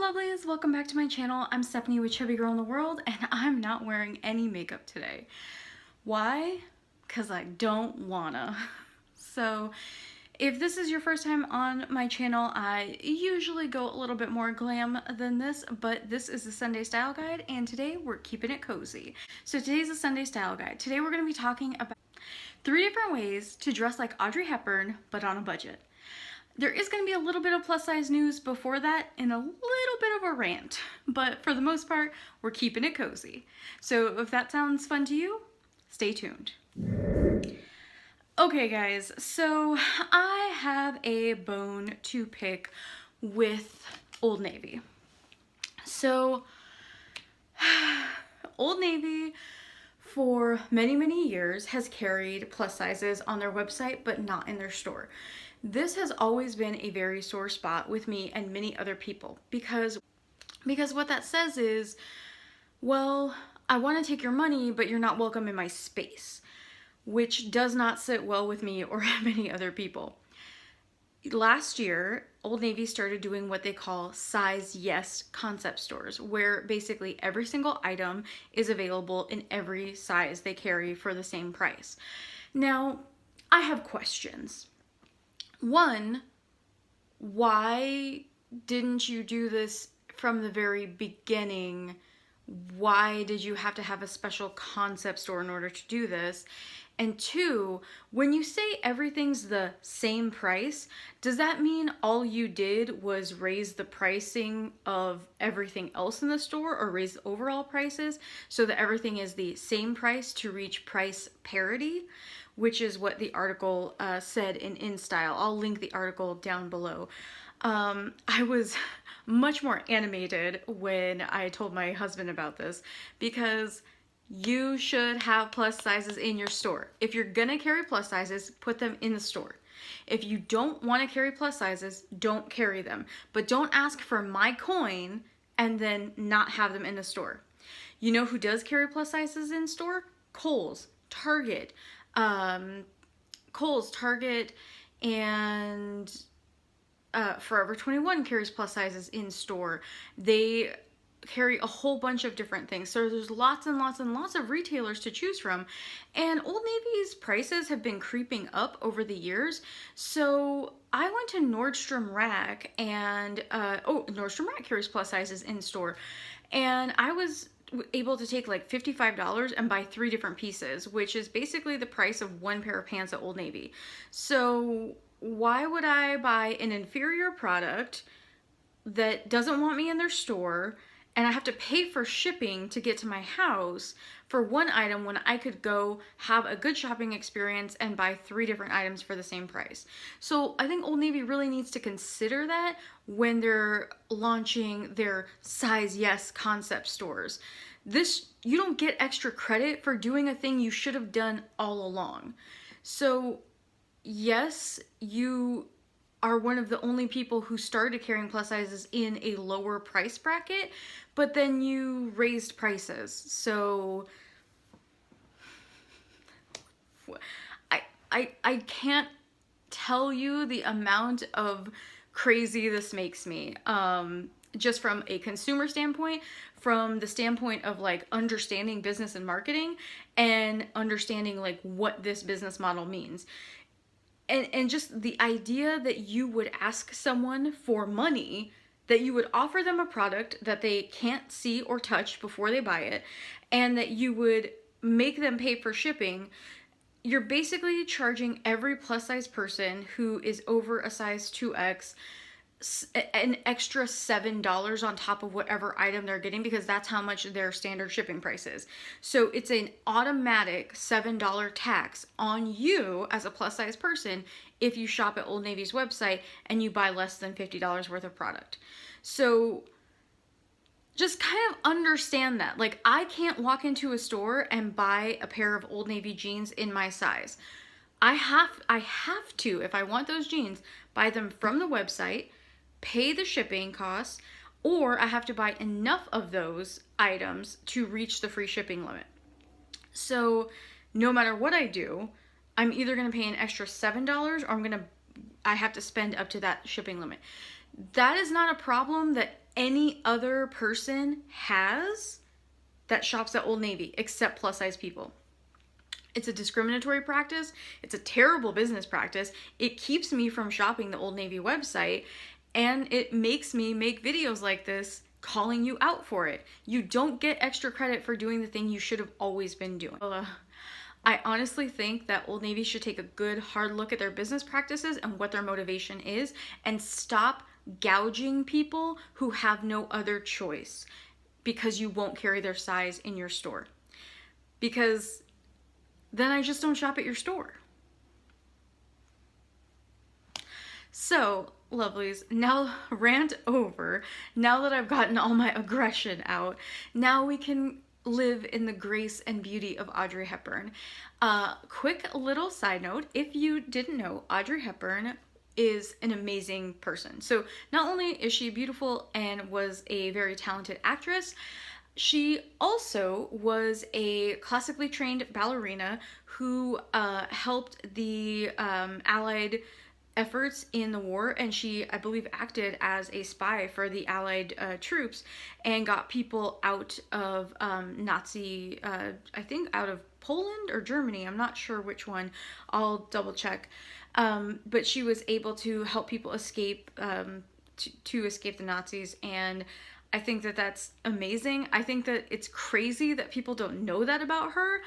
lovelies, welcome back to my channel. I'm Stephanie with Chubby Girl in the World, and I'm not wearing any makeup today. Why? Because I don't wanna. So if this is your first time on my channel, I usually go a little bit more glam than this, but this is the Sunday Style Guide, and today we're keeping it cozy. So today's the Sunday Style Guide. Today we're going to be talking about 3 different ways to dress like Audrey Hepburn, but on a budget. There is going to be a little bit of plus size news before that and a little bit of a rant, but for the most part, we're keeping it cozy. So if that sounds fun to you, stay tuned. Okay guys, so I have a bone to pick with Old Navy. So Old Navy for many years has carried plus sizes on their website but not in their store. This has always been a very sore spot with me and many other people because what that says is, well, I want to take your money, but you're not welcome in my space, which does not sit well with me or many other people. Last year, Old Navy started doing what they call size yes concept stores, where basically every single item is available in every size they carry for the same price. Now, I have questions. One, why didn't you do this from the very beginning? Why did you have to have a special concept store in order to do this? And two, when you say everything's the same price, does that mean all you did was raise the pricing of everything else in the store, or raise the overall prices so that everything is the same price to reach price parity? Which is what the article said in InStyle. I'll link the article down below. I was much more animated when I told my husband about this, because you should have plus sizes in your store. If you're gonna carry plus sizes, put them in the store. If you don't want to carry plus sizes, don't carry them. But don't ask for my coin and then not have them in the store. You know who does carry plus sizes in store? Kohl's, Target. Kohl's, Target, and Forever 21 carries plus sizes in store. They carry a whole bunch of different things. So there's lots and lots and lots of retailers to choose from. And Old Navy's prices have been creeping up over the years. So I went to Nordstrom Rack and, Nordstrom Rack carries plus sizes in store. And I was able to take like $55 and buy 3 different pieces, which is basically the price of 1 pair of pants at Old Navy. So why would I buy an inferior product that doesn't want me in their store, and I have to pay for shipping to get to my house for one item when I could go have a good shopping experience and buy 3 different items for the same price? So I think Old Navy really needs to consider that when they're launching their size yes concept stores. You don't get extra credit for doing a thing you should have done all along. So yes, you are one of the only people who started carrying plus sizes in a lower price bracket, but then you raised prices. So I can't tell you the amount of crazy this makes me. Just from a consumer standpoint, from the standpoint of like understanding business and marketing and understanding like what this business model means. And just the idea that you would ask someone for money, that you would offer them a product that they can't see or touch before they buy it, and that you would make them pay for shipping. You're basically charging every plus size person who is over a size 2X an extra $7 on top of whatever item they're getting, because that's how much their standard shipping price is. So it's an automatic $7 tax on you as a plus size person if you shop at Old Navy's website and you buy less than $50 worth of product. So just kind of understand that. Like, I can't walk into a store and buy a pair of Old Navy jeans in my size. I have to, if I want those jeans, buy them from the website, pay the shipping costs, or I have to buy enough of those items to reach the free shipping limit. So no matter what I do, I'm either going to pay an extra $7 or I have to spend up to that shipping limit. That is not a problem that any other person has that shops at Old Navy except plus size people. It's a discriminatory practice. It's a terrible business practice. It keeps me from shopping the Old Navy website, and it makes me make videos like this calling you out for it. You don't get extra credit for doing the thing you should have always been doing. I honestly think that Old Navy should take a good hard look at their business practices and what their motivation is, and stop gouging people who have no other choice because you won't carry their size in your store. Because then I just don't shop at your store. So, lovelies, now rant over. Now that I've gotten all my aggression out, now we can live in the grace and beauty of Audrey Hepburn. Quick little side note, if you didn't know, Audrey Hepburn is an amazing person. So not only is she beautiful and was a very talented actress, she also was a classically trained ballerina who helped the Allied efforts in the war, and she, I believe, acted as a spy for the Allied troops and got people out of Nazi, I think out of Poland or Germany, I'm not sure which one, I'll double check, but she was able to help people escape, to escape the Nazis, and I think that that's amazing. I think that it's crazy that people don't know that about her,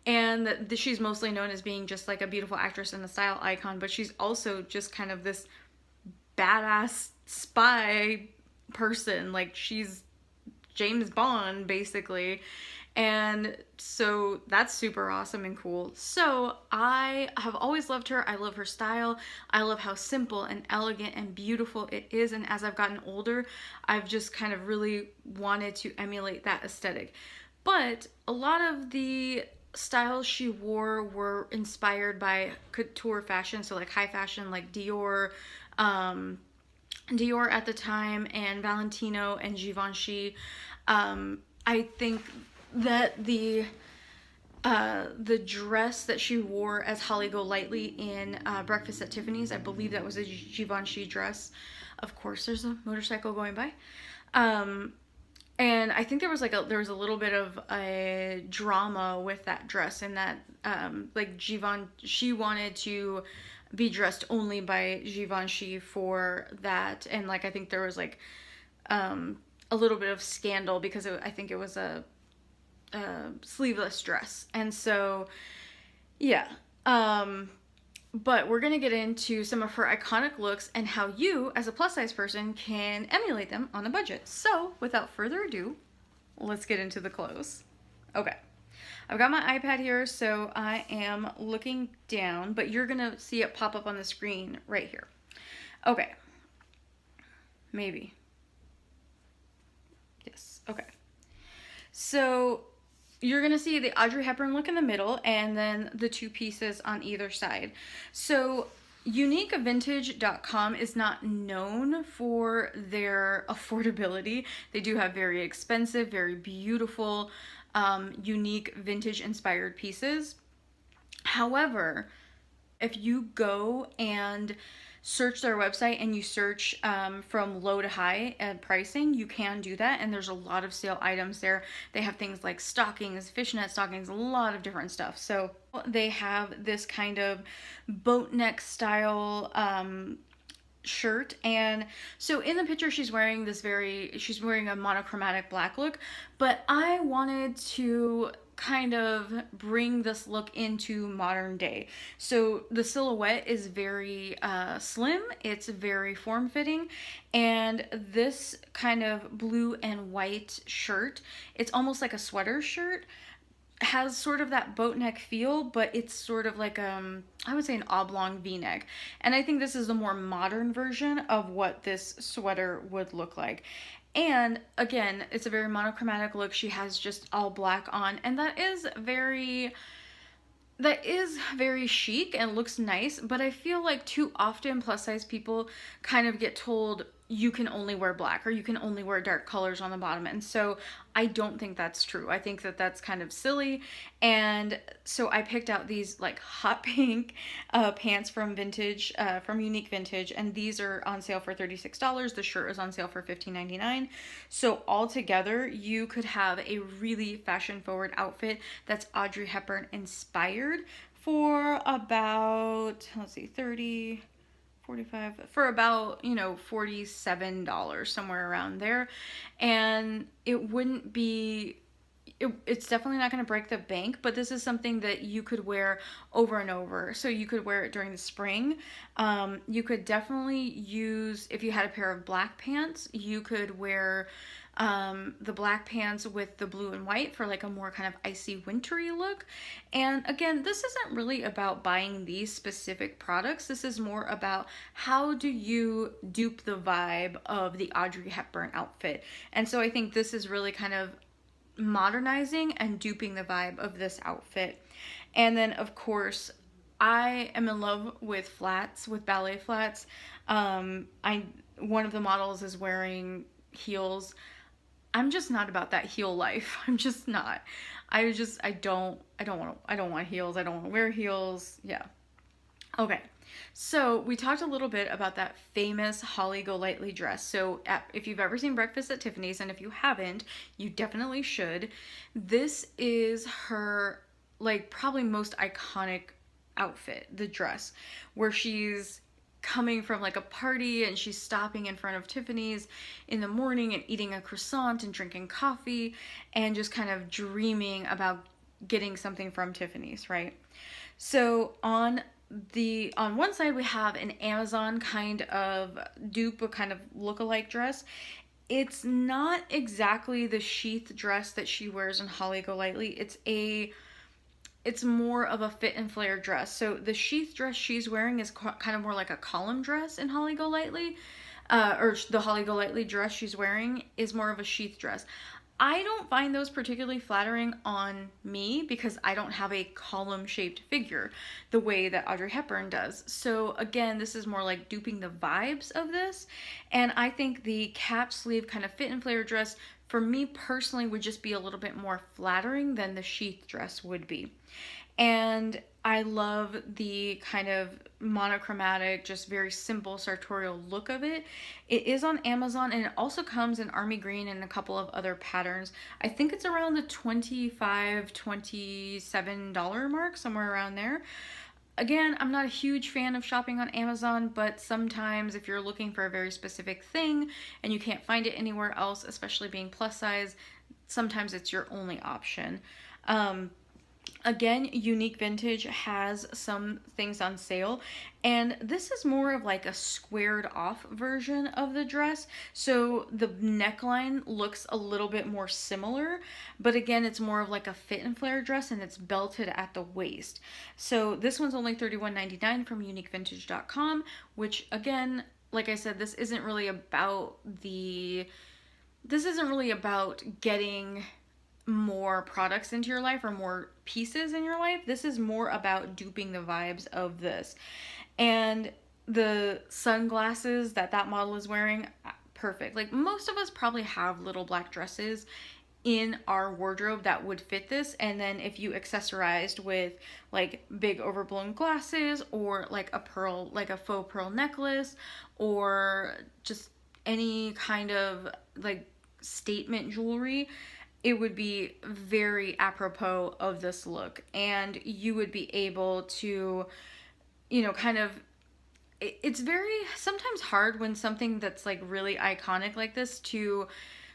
and that she's mostly known as being just like a beautiful actress and a style icon, but she's also just kind of this badass spy person. Like, she's James Bond, basically. And so that's super awesome and cool. So I have always loved her. I love her style. I love how simple and elegant and beautiful it is. And as I've gotten older, I've just kind of really wanted to emulate that aesthetic. But a lot of the styles she wore were inspired by couture fashion, so like high fashion, like Dior at the time, and Valentino and Givenchy. I think that the dress that she wore as Holly Golightly in Breakfast at Tiffany's, I believe that was a Givenchy dress. Of course, there's a motorcycle going by. And I think there was a little bit of a drama with that dress, and that she wanted to be dressed only by Givenchy for that, and like I think there was like a little bit of scandal because I think it was a sleeveless dress, and so yeah. But we're going to get into some of her iconic looks and how you, as a plus size person, can emulate them on a budget. So, without further ado, let's get into the clothes. Okay. I've got my iPad here, so I am looking down, but you're going to see it pop up on the screen right here. Okay. Maybe. Yes. Okay. So you're going to see the Audrey Hepburn look in the middle, and then the two pieces on either side. So uniquevintage.com is not known for their affordability. They do have very expensive, very beautiful, unique vintage inspired pieces. However, if you go and search their website and you search from low to high pricing, you can do that, and there's a lot of sale items there. They have things like stockings, fishnet stockings, a lot of different stuff. So they have this kind of boat neck style shirt, and so in the picture she's wearing a monochromatic black look, but I wanted to kind of bring this look into modern day. So the silhouette is very slim, it's very form-fitting, and this kind of blue and white shirt, it's almost like a sweater shirt, has sort of that boat neck feel, but it's sort of like I would say an oblong v-neck. And I think this is the more modern version of what this sweater would look like. And again, it's a very monochromatic look. She has just all black on, and that is very chic and looks nice, but I feel like too often plus size people kind of get told you can only wear black or you can only wear dark colors on the bottom. And so I don't think that's true. I think that that's kind of silly. And so I picked out these like hot pink pants from from Unique Vintage, and these are on sale for $36. The shirt is on sale for $15.99. So altogether, you could have a really fashion forward outfit that's Audrey Hepburn inspired for about, let's see, 30, 45, for about, $47, somewhere around there. And it wouldn't be, it's definitely not going to break the bank, but this is something that you could wear over and over. So you could wear it during the spring. You could definitely use, if you had a pair of black pants, you could wear the black pants with the blue and white for like a more kind of icy wintry look. And again, this isn't really about buying these specific products. This is more about how do you dupe the vibe of the Audrey Hepburn outfit. And so I think this is really kind of modernizing and duping the vibe of this outfit. And then of course, I am in love with flats, with ballet flats. One of the models is wearing heels. I'm just not about that heel life. I'm just not. I don't want heels. I don't want to wear heels. Yeah. Okay. So we talked a little bit about that famous Holly Golightly dress. So if you've ever seen Breakfast at Tiffany's, and if you haven't, you definitely should. This is her like probably most iconic outfit, the dress, where she's coming from like a party and she's stopping in front of Tiffany's in the morning and eating a croissant and drinking coffee and just kind of dreaming about getting something from Tiffany's, right? So on one side we have an Amazon kind of dupe, a kind of look-alike dress. It's not exactly the sheath dress that she wears in Holly Golightly. It's more of a fit and flare dress. So the sheath dress she's wearing is kind of more like a column dress in Holly Golightly. Or the Holly Golightly dress she's wearing is more of a sheath dress. I don't find those particularly flattering on me because I don't have a column-shaped figure the way that Audrey Hepburn does. So again, this is more like duping the vibes of this. And I think the cap sleeve kind of fit and flare dress for me personally would just be a little bit more flattering than the sheath dress would be. And I love the kind of monochromatic, just very simple sartorial look of it. It is on Amazon, and it also comes in army green and a couple of other patterns. I think it's around the $25, $27 mark, somewhere around there. Again, I'm not a huge fan of shopping on Amazon, but sometimes if you're looking for a very specific thing and you can't find it anywhere else, especially being plus size, sometimes it's your only option. Again, Unique Vintage has some things on sale, and this is more of like a squared off version of the dress. So the neckline looks a little bit more similar, but again, it's more of like a fit and flare dress, and it's belted at the waist. So this one's only $31.99 from uniquevintage.com, which again, like I said, this isn't really about getting more products into your life or more pieces in your life. This is more about duping the vibes of this. And the sunglasses that model is wearing, perfect. Like most of us probably have little black dresses in our wardrobe that would fit this, and then if you accessorized with like big overblown glasses or like a faux pearl necklace or just any kind of like statement jewelry, it would be very apropos of this look, and you would be able to, it's very sometimes hard when something that's like really iconic like this to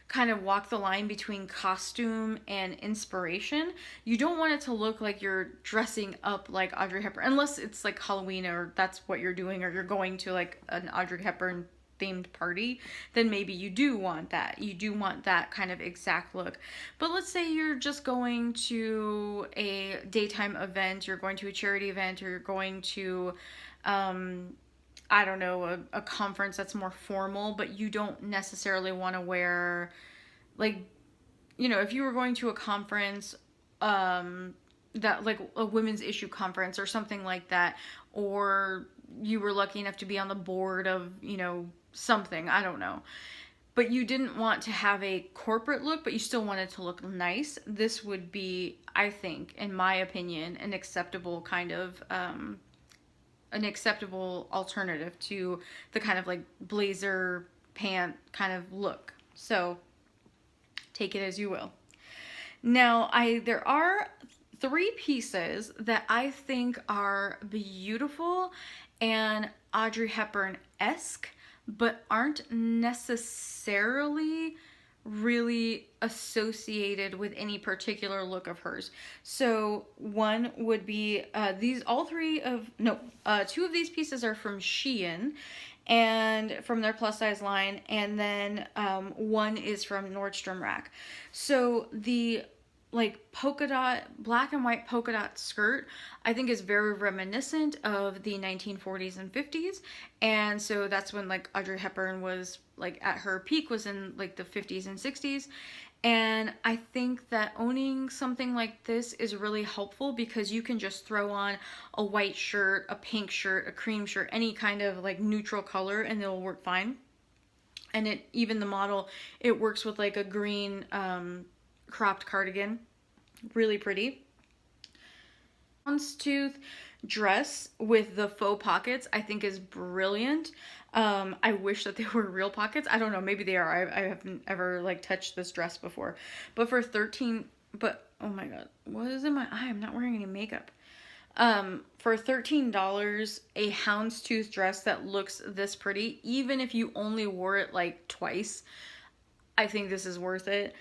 kind of walk the line between costume and inspiration. You don't want it to look like you're dressing up like Audrey Hepburn, unless it's like Halloween or that's what you're doing, or you're going to like an Audrey Hepburn themed party, then maybe you do want that. You do want that kind of exact look. But let's say you're just going to a daytime event, you're going to a charity event, or you're going to, I don't know, a conference that's more formal, but you don't necessarily want to wear, like, if you were going to a conference, that like a women's issue conference or something like that, or you were lucky enough to be on the board of, something, I don't know. But you didn't want to have a corporate look, but you still wanted to look nice. This would be, I think, in my opinion, an acceptable kind of an acceptable alternative to the kind of like blazer pant kind of look. So take it as you will. Now, there are three pieces that I think are beautiful and Audrey Hepburn-esque, but aren't necessarily really associated with any particular look of hers. So one would be two of these pieces are from Shein and from their plus size line, and then one is from Nordstrom Rack. So the like black and white polka dot skirt, I think is very reminiscent of the 1940s and 50s. And so that's when like Audrey Hepburn was like at her peak, was in like the 50s and 60s. And I think that owning something like this is really helpful because you can just throw on a white shirt, a pink shirt, a cream shirt, any kind of like neutral color, and it'll work fine. And even the model, it works with like a green cropped cardigan. Really pretty. Houndstooth dress with the faux pockets I think is brilliant. I wish that they were real pockets. I don't know, maybe they are. I haven't ever like touched this dress before. But for oh my god, what is in my eye? I'm not wearing any makeup. For $13, a houndstooth dress that looks this pretty, even if you only wore it like twice, I think this is worth it.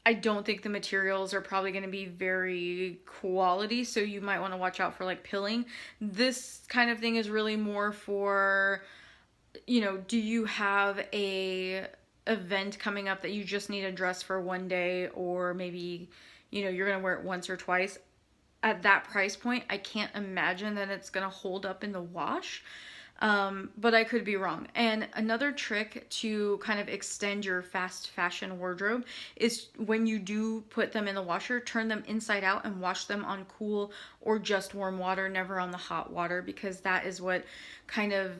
I don't think the materials are probably going to be very quality, so you might want to watch out for like pilling. This kind of thing is really more for, do you have a event coming up that you just need a dress for one day, or maybe, you're going to wear it once or twice. At that price point, I can't imagine that it's going to hold up in the wash. But I could be wrong. And another trick to kind of extend your fast fashion wardrobe is when you do put them in the washer, turn them inside out and wash them on cool or just warm water, never on the hot water, because that is what kind of,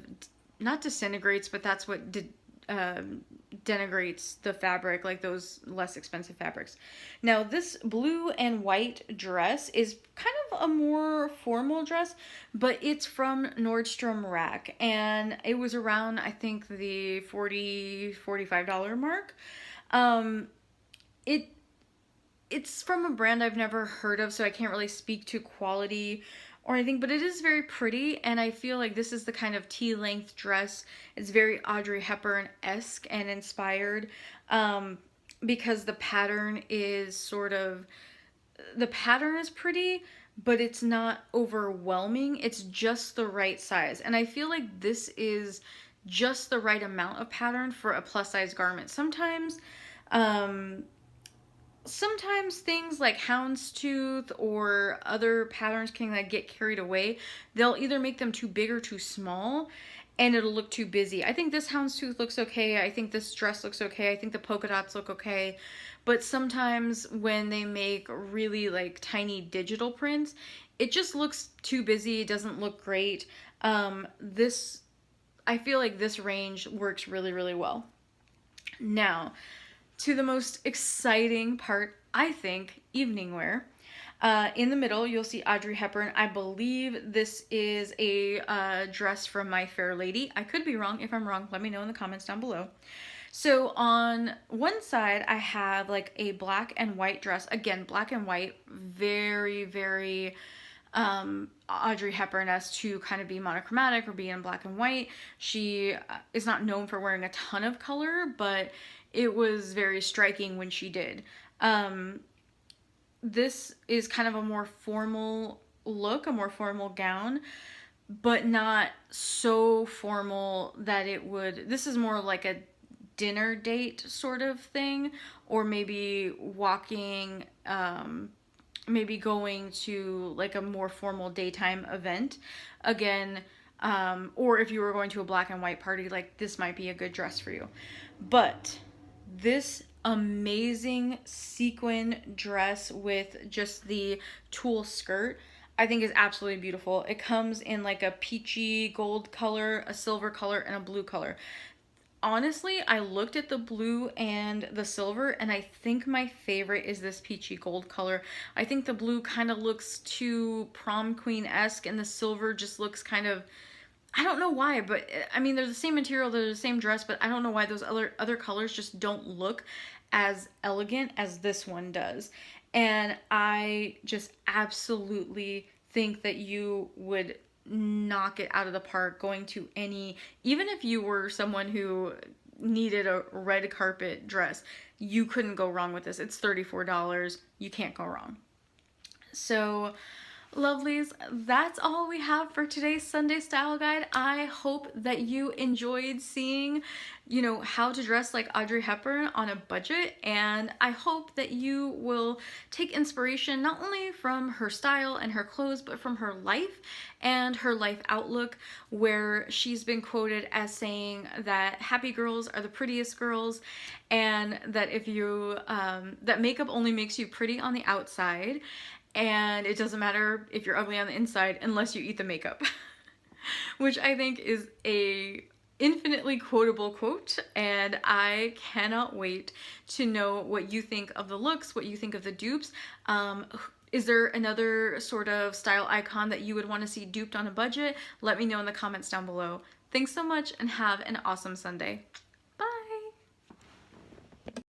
not disintegrates, but that's what denigrates the fabric, like those less expensive fabrics. Now this blue and white dress is kind of a more formal dress, but it's from Nordstrom Rack, and it was around, I think, the $45 mark. It's from a brand I've never heard of, so I can't really speak to quality or anything, but it is very pretty, and I feel like this is the kind of T-length dress. It's very Audrey Hepburn-esque and inspired, because the pattern is pretty, but it's not overwhelming. It's just the right size, and I feel like this is just the right amount of pattern for a plus-size garment. Sometimes things like houndstooth or other patterns can like get carried away. They'll either make them too big or too small, and it'll look too busy. I think this houndstooth looks okay. I think this dress looks okay. I think the polka dots look okay. But sometimes when they make really like tiny digital prints, it just looks too busy. It doesn't look great. I feel like this range works really, really well. Now, to the most exciting part, I think, evening wear. In the middle, you'll see Audrey Hepburn. I believe this is a dress from My Fair Lady. I could be wrong. If I'm wrong, let me know in the comments down below. So on one side, I have like a black and white dress. Again, black and white, very, very Audrey Hepburn-esque, to kind of be monochromatic or be in black and white. She is not known for wearing a ton of color, but it was very striking when she did. This is kind of a more formal look, a more formal gown, but not so formal that this is more like a dinner date sort of thing, or maybe maybe going to like a more formal daytime event. Again, or if you were going to a black and white party, like this might be a good dress for you. But this amazing sequin dress with just the tulle skirt, I think is absolutely beautiful. It comes in like a peachy gold color, a silver color, and a blue color. Honestly, I looked at the blue and the silver, and I think my favorite is this peachy gold color. I think the blue kind of looks too prom queen-esque, and the silver just looks kind of, I don't know why, but I mean, they're the same material, they're the same dress, but I don't know why those other colors just don't look as elegant as this one does. And I just absolutely think that you would knock it out of the park going to any, even if you were someone who needed a red carpet dress, you couldn't go wrong with this. It's $34. You can't go wrong. So, lovelies, that's all we have for today's Sunday Style Guide. I hope that you enjoyed seeing, how to dress like Audrey Hepburn on a budget, and I hope that you will take inspiration not only from her style and her clothes, but from her life and her life outlook, where she's been quoted as saying that happy girls are the prettiest girls, and that if you, that makeup only makes you pretty on the outside, and it doesn't matter if you're ugly on the inside unless you eat the makeup. Which I think is a infinitely quotable quote, and I cannot wait to know what you think of the looks, what you think of the dupes. Is there another sort of style icon that you would want to see duped on a budget? Let me know in the comments down below. Thanks so much and have an awesome Sunday.